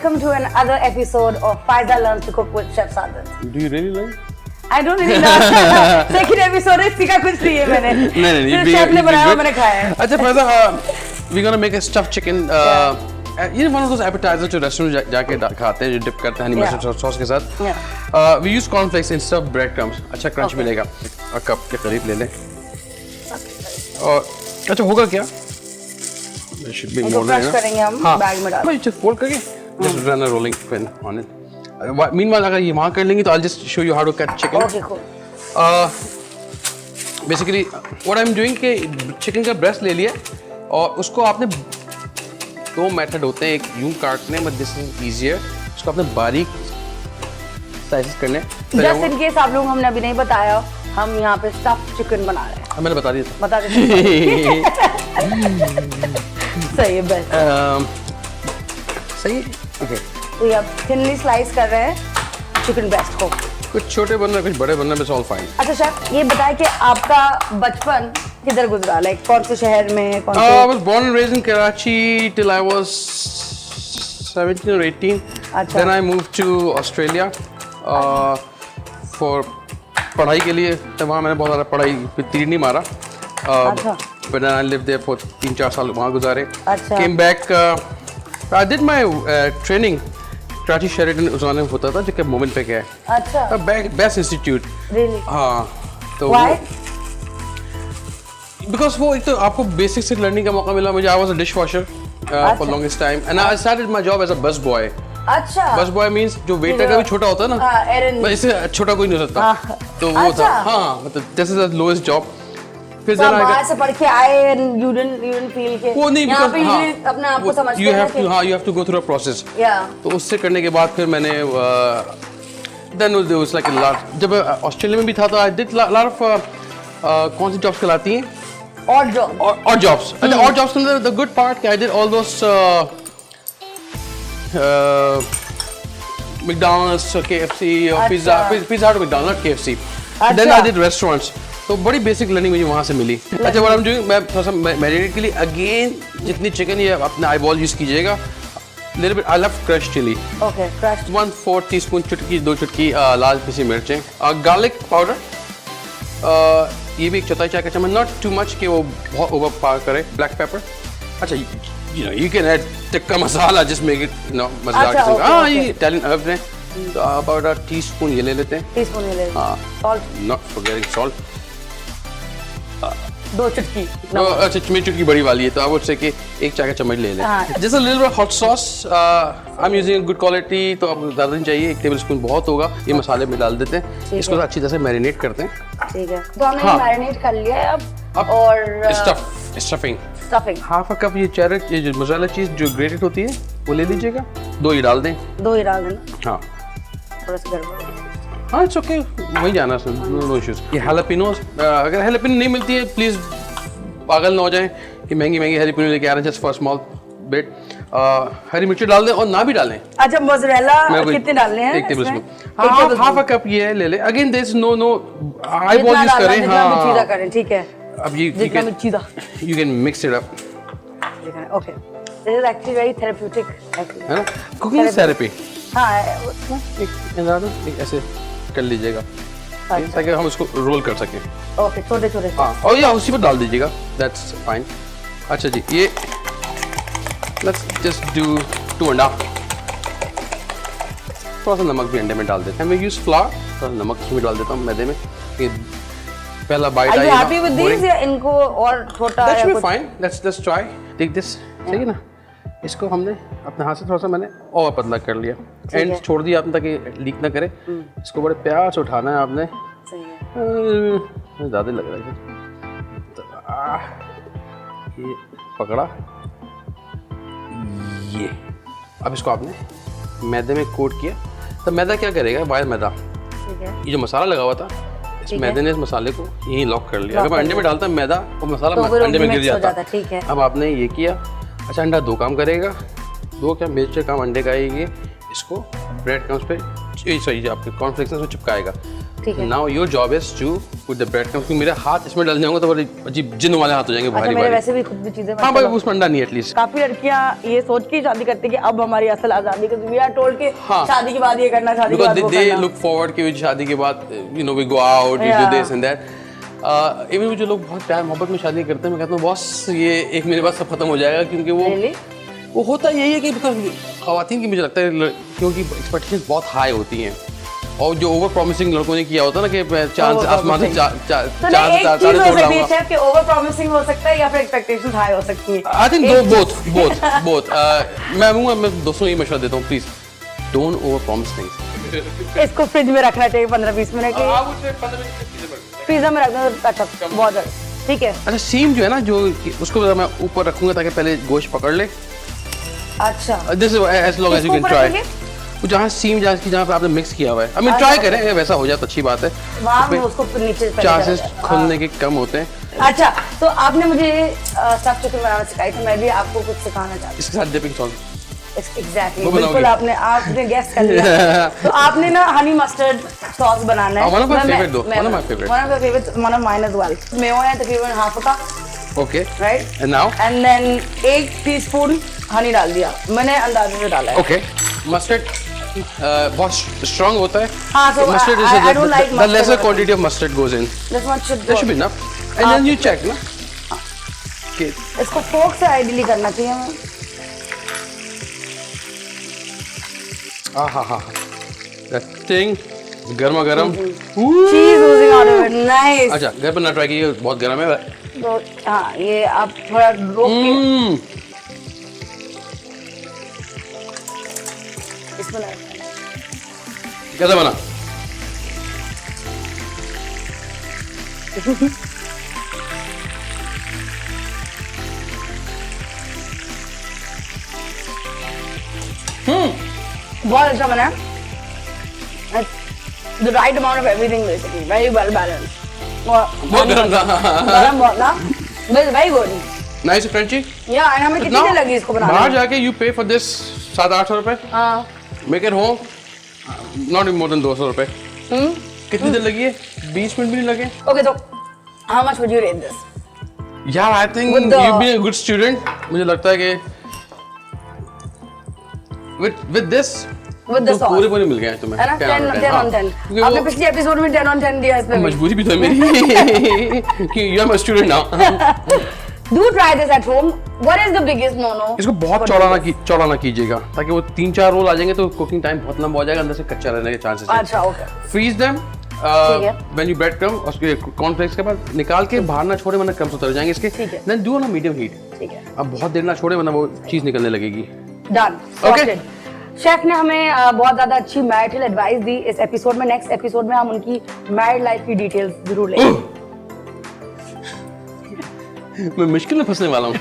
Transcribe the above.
welcome to another episode of Faiza Learns to Cook with Chef Sadat. Do you really learn? I don't really know. Second episode है, सीखा कुछ नहीं है मैंने. नहीं. Chef ने बनाया मैंने खाया है. अच्छा Faiza, we're gonna make a stuffed chicken. ये one of those appetizers जो रेस्टोरेंट जाके खाते हैं, जो डिप करते हैं हनी मस्टर्ड सॉस के साथ. We use cornflakes instead of breadcrumbs. अच्छा क्रंच मिलेगा. और कप के करीब ले लें. और अच्छा होगा क्या? Should be more than करेंगे हम बैग में डाल. हाँ, just fold करके. Just run a rolling pin on it. Meanwhile, अगर ये वहाँ कर लेंगे तो I'll just show you how to cut chicken. Okay, cool. Basically, what I'm doing कि chicken का breast ले लिया और उसको आपने दो मेथड होते हैं, एक यूं काटने में, दिस इज इजियर, उसको आपने बारीक स्लाइसेस करने. Just in case आप लोग हमने अभी नहीं बताया, हम यहाँ पे स्टफ्ड चिकन बना रहे हैं. मैंने बता दिया था. बता देते. सही है, बेस्ट. सही. ओके. तो ये आप थिनली स्लाइस कर रहे हैं चिकन ब्रेस्ट को. कुछ छोटे बनना, कुछ बड़े बनना, बस ऑल फाइन. अच्छा शेफ, ये बताए कि आपका बचपन किधर गुजरा, लाइक कौन से शहर में, कौन से? I was born and raised in Karachi till I was 17 or 18. अच्छा. Then I moved to Australia for पढ़ाई के लिए. तो वहाँ मैंने बहुत ज़्यादा पढ़ाई पे तीर नहीं मारा. अच्छा. But then I lived there for 3-4 साल वहाँ गुजारे. अच्छा. Came back. I did my training. Karachi Sheraton उस ज़माने में होता था जो कि मोमेंट पे क्या है. अच्छा. Best institute. Really? हाँ. तो Why? Because वो एक तो आपको बेसिक से लर्निंग का मौका मिला. मुझे I was a dishwasher for longest time and I started my job as a bus boy. अच्छा. बस बॉय मींस जो वेटर का भी छोटा होता है ना, इससे छोटा कोई नहीं हो सकता. तो वो था. हाँ, मतलब this is the lowest job. फिर तो वहाँ से पढ़ के आए and you didn't feel के वो नहीं, यहाँ पे हाँ, अपने आप को समझते you हैं have to, हाँ, you have to go through a process. तो उससे करने के बाद फिर मैंने then there was like a lot. जब ऑस्ट्रेलिया में भी था तो I did lot of कौन सी जॉब्स कहलाती हैं? और जॉब्स. अच्छा, और जॉब्स के अंदर the good part I did all those McDonald's, KFC, or Pizza Hut, McDonald's, KFC. Then I did restaurants. तो बड़ी बेसिक लर्निंग मुझे वहाँ से मिली. अच्छा, what I'm doing, मैं थोड़ा सा मैरिनेट के लिए अगेन जितनी चिकन ये अपने आई बॉल यूज़ कीजिएगा. Little bit I love crushed chili. Okay, crushed. 1/4 teaspoon, चुटकी 2 चुटकी लाल पिसी मिर्चें. Garlic powder. ये भी 1 चौथाई चाय का चम्मच. नॉट टू मच कि वो बहुत ओवर पार करे. Black pepper. अच्छा, you know you can add tikka masala, just make it मसाला के संग. हाँ, ये इटालियन हर्ब्स हैं. तो about a teaspoon ये ले लेते हैं. टीस्पून ये ले लेते हैं. हाँ. Salt. Not forgetting salt. 2 चुटकी. अच्छा, मेरी चुटकी बड़ी वाली है तो आप उससे कि 1 चाय का चम्मच ले लें. जैसे little bit hot sauce. I'm using good quality, तो आपको ज़्यादा नहीं चाहिए. 1 टेबलस्पून बहुत होगा. ये मसाले में डाल देते हैं. इसको अच्छी तरह से मैरिनेट करते हैं. ठीक है. तो हमने मैरिनेट कर लिया है अब. और स्टफिंग. हाफ अ कप ये चैरेट, ये जो मसाला चीज़ जो ग्रेटेड होती है वो ले लीजिएगा. 2 ही डाल दें. 2 ही डाल देना. हाँ. थोड़ा सा गड़बड़. हाँ, इट्स ओके. वही जाना है, नो इश्यूज. ये हैलापिनोस, अगर हैलापिनो नहीं मिलती है प्लीज़ पागल ना हो जाएं कि महंगी हैलापिनो लेके आ रहे हैं. Just for small bit. हरी मिर्ची डाल दें और ना भी डालें. अच्छा, मोज़रेला कितने डालने हैं? 1 टेबलस्पून. हाफ अ कप ये है, ले ले. Again there is no eye ball use करें. हाँ, करें. ठीक है. अब ये you can mix it up. Okay. This is actually very therapeutic है ना, कुकिंग थेरेपी. हाँ, एक ऐसे कर लीजिएगा ताकि हम इसको रोल कर सकें. ओके, छोटे. हाँ, और ये उसी पर डाल दीजिएगा. That's fine. अच्छा जी, ये लेट्स जस्ट डू 2.5. थोड़ा सा नमक भी अंडे में डाल देते हैं. मैं यूज फ्लावर, थोड़ा नमक इसमें डाल देता हूँ मैदे में. ये पहला बाइट आएगा. हैप्पी विद दिस या इनको और छोटा है? That's fine. Let's try. Take this. सही है ना. इसको हमने अपने हाथ से थोड़ा सा मैंने और पतला कर लिया. एंड छोड़ दिया आपने ताकि लीक ना करे. इसको बड़े प्यार से उठाना है आपने. सही है. ज़्यादा लग रहा है. ये पकड़ा. ये अब इसको आपने मैदे में कोट किया. तो मैदा क्या करेगा, बाहर मैदा. ठीक है. ये जो मसाला लगा हुआ था, इस मैदे ने इस मसाले को यहीं लॉक कर लिया. अगर मैं अंडे में डालता मैदा और मसाला अंडे में गिर जाता. ठीक है. अब आपने ये किया. अच्छा, अंडा 2 काम करेगा. 2 क्या, मेजर काम अंडे का ये इसको ब्रेड क्रम्स पे, सॉरी, आपके कॉर्नफ्लेक्स में चिपकाएगा. ठीक है। Now your job is to put the bread crumbs, क्योंकि मेरे हाथ इसमें डल जाएंगे तो बड़े अजीब जिन्न वाले हाथ हो जाएंगे अच्छा भारी मेरे भारी। वैसे भी खुद की चीजें हाँ भाई उसमें अंडा नहीं एटलीस्ट। काफी लड़कियां ये सोच के शादी करती है कि अब हमारी असल आजादी, क्योंकि वी आर टोल्ड कि हाँ। शादी के बाद ये करना, शादी के बाद बिकॉज वो दे करना। लुक फॉरवर्ड कि शादी के बाद you know we go out we do Yeah. This and that. Even जो लोग बहुत प्यार मोहब्बत में शादी करते हैं, मैं कहता हूँ बॉस ये एक मेरे पास सब खत्म हो जाएगा, क्योंकि वो Really? वो होता यही है कि खवातीन की मुझे लगता है क्योंकि एक्सपेक्टेशंस बहुत हाई होती हैं, और जो ओवर प्रॉमिसिंग लड़कों ने किया होता है ना कि चांद आसमान से तो चार नहीं, एक साढ़े चीज हो तोड़ सकती है लाऊंगा। शेफ कि ओवर प्रॉमिसिंग हो सकता है या फिर एक्सपेक्टेशंस हाई हो सकती है। आई थिंक बोथ मैं दोस्तों ये मशवरा देता हूँ, please don't over promise things. इसको फ्रिज में रखना चाहिए 15-20 मिनट के, फ्रीजर में रखना तो अच्छा बहुत ज्यादा ठीक है। अच्छा सीम जो है ना जो उसको मैं ऊपर रखूंगा ताकि पहले गोश्त पकड़ ले। अच्छा this is as long as you can इसको ऊपर ट्राई। रखेंगे? वो जहाँ सीम जहाँ पे आपने मिक्स किया हुआ है, आई मीन अच्छा, ट्राई okay. करें, अगर वैसा हो जाए तो अच्छी बात है। वहाँ में उसको फिर नीचे पहले चांसेस करा जाए। खुलने के कम होते हैं। अच्छा तो आपने मुझे स्टफ चिकन बनाना सिखाई थी, मैं भी आपको कुछ सिखाना चाहती इसके साथ डिपिंग सॉस हूँ। एग्जैक्टली वो बिल्कुल बनाओगे? आपने गेस कर लिया। तो आपने ना हनी मस्टर्ड सॉस बनाना है। one of my मैं- favorite though, मैं- one of my favorite. one of my favorite, one of mine as well. Mayo है तकरीबन half cup, okay right, and now and then 1 teaspoon honey डाल दिया, मैंने अंदाजे से डाला है। ओके मस्टर्ड बहुत स्ट्रांग होता है। हाँ, so mustard is I don't like the mustard lesser also. quantity of mustard goes in. This one should That go. should be enough. And then you check ना कि इसको फोक से आइडियली करना चाहिए हमें। हाँ that thing गर्मा गर्म। चीज oozing out of it, nice. अच्छा घर पर ना ट्राई कीजिए, बहुत गर्म है। तो हाँ ये आप थोड़ा रोक के इसमें लगा। कैसा बना? बहुत अच्छा बना है। The right amount of everything basically, very well balanced. बहुत गर्म था। गरम बहुत ना, but very good. Nice crunchy. Yeah, and हमें कितनी Now, देर लगी इसको बनाने बाहर में? जाके you pay for this 700-800 रुपए। हाँ, Make it home not even more than 200 रुपए। कितनी देर लगी है? 20 मिनट भी नहीं लगे। okay तो how much would you rate this? यार I think With the- you've been a good student. मुझे लगता है कि with this With the तो sauce. पूरे मिल गए हैं तुम्हें। है ना 10 on 10। क्योंकि आपने वो पिछले एपिसोड में 10 on 10 दिया इस पे भी। मजबूरी भी तो है मेरी कि you are my student now। Do try this at home. What is the biggest no-no? इसको बहुत चौड़ा ना कीजिएगा, ताकि वो 3-4 रोल आ जाएंगे तो कुकिंग टाइम बहुत लंबा हो जाएगा, अंदर से कच्चा रहने के चांसेस हैं। अच्छा okay. फ्रीज देम है। व्हेन यू ब्रेड क्रम, उसके कॉर्नफ्लेक्स के बाद निकाल के बाहर ना छोड़े वरना क्रम्स उतर जाएंगे इसके। ठीक है। Then do on a medium heat. ठीक है। अब बहुत देर ना छोड़े वरना वो चीज निकलने लगेगी। Done. Sorted. शेफ ने हमें बहुत ज्यादा अच्छी मैरिटल एडवाइस दी इस एपिसोड में। नेक्स्ट एपिसोड में हम उनकी मैरिड लाइफ की डिटेल्स जरूर लेंगे। मैं मुश्किल में फंसने वाला हूँ।